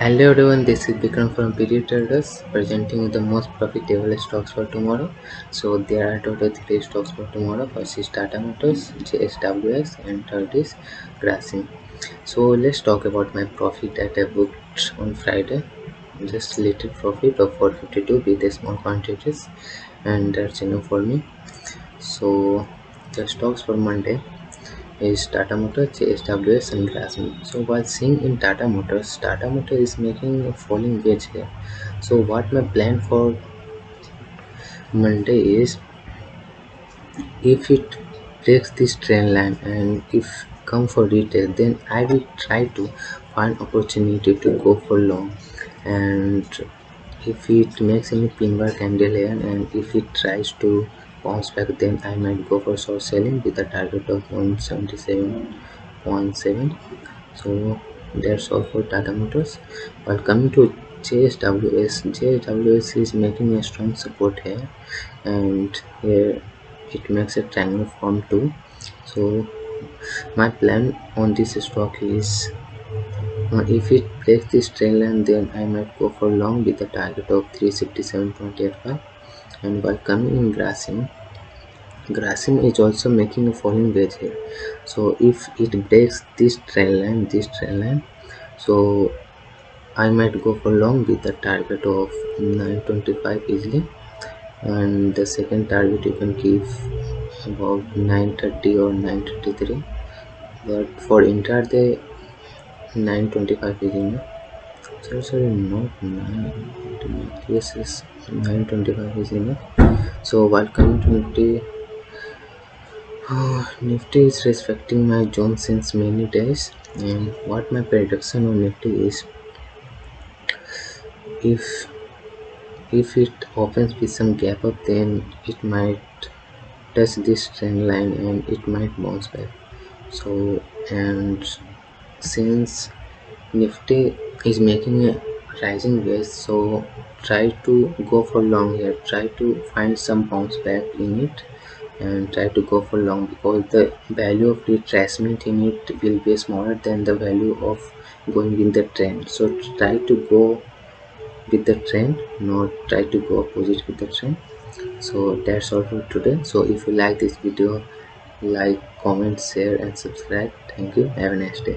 Hello everyone, this is Vikram from Period Traders presenting the most profitable stocks for tomorrow. So there are total 3 stocks for tomorrow. First is Tata Motors, JSWS, and third is Grasim. So let's talk about my profit that I booked on Friday. Just little profit of 452 with the small quantities, and that's enough for me. So the stocks for Monday is Tata Motors, JSWS, and Grasim. So while seeing in Tata Motors is making a falling wedge here. So what my plan for Monday is, if it breaks this trend line and if come for retail, then I will try to find opportunity to go for long. And if it makes any pin bar candle here and if it tries to bounce back, then I might go for short selling with a target of 177.7. So that's all for Tata Motors. While coming to JSWS is making a strong support here, and here it makes a triangle form too. So my plan on this stock is, if it breaks this trend line, then I might go for long with a target of 367.85. And while coming in Grasim is also making a falling wedge here. So if it breaks this trend line, so I might go for long with a target of 925 easily, and the second target you can keep about 930 or 933. But for intraday, 925 is enough. Sorry, not 9. Yes, 925 is enough. So while coming to Nifty, Nifty is respecting my zone since many days, and what my prediction on Nifty is, if it opens with some gap up, then it might touch this trend line and it might bounce back. So, and since Nifty is making a rising wedge, so try to go for long here, try to find some bounce back in it and try to go for long, because the value of retracement in it will be smaller than the value of going in the trend. So try to go with the trend, not try to go opposite with the trend. So that's all for today. So if you like this video, like, comment, share, and subscribe. Thank you. Have a nice day.